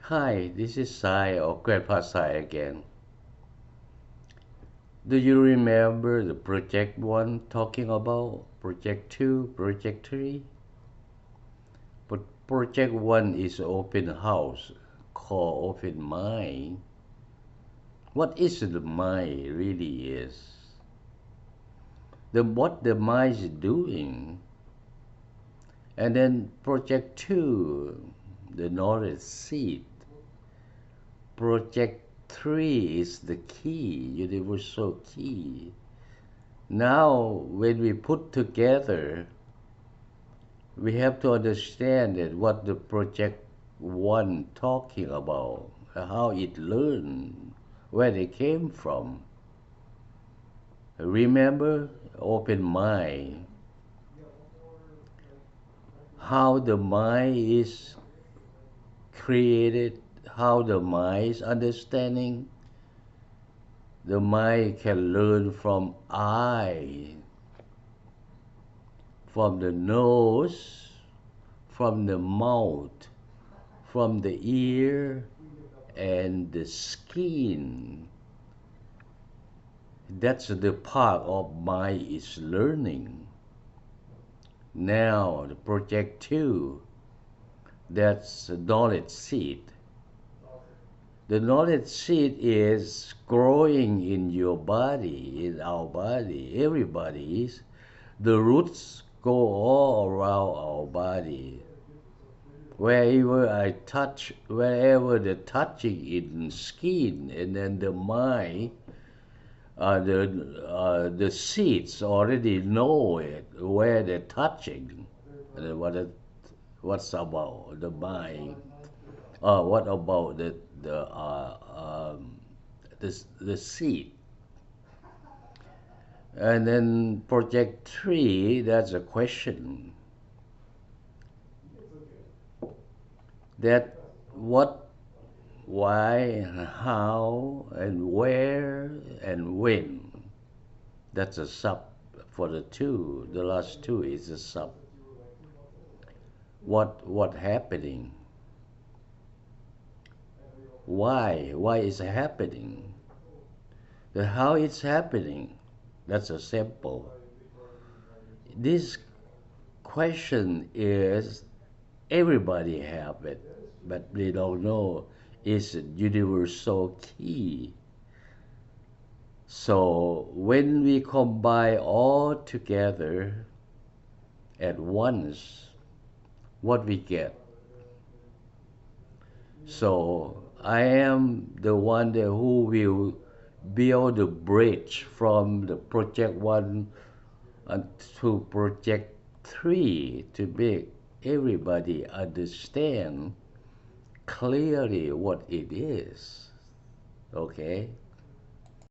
Hi, this is Sai or Grandpa Sai again. Do you remember the project one talking about project two, project three? But project one is open house, called open mind. What is the mind really is? What the mind is doing. And then project two, the knowledge seed. Project three is the key, universal key. Now, when we put together, we have to understand that what the project one talking about, how it learned, where they came from. Remember, open mind, how the mind is created, how the mind is understanding. The mind can learn from eye, from the nose, from the mouth, from the ear, and the skin. That's the part of mind is learning. Now, the project two, that's the knowledge seed. The knowledge seed is growing in your body, in our body, everybody's. The roots go all around our body. Wherever the touching in skin, and then the mind, the seeds already know it where they're touching. And what's about the mind? What about the seed? And then project three, that's a question that what, why, and how, and where, and when. That's a sub for the two. The last two is a sub. What happening? Why is it happening? The how it's happening. That's a simple. This question is everybody have it, but they don't know it's a universal key. So when we combine all together at once, what we get. So I am the one who will build the bridge from the project one to project three to make everybody understand clearly what it is. Okay?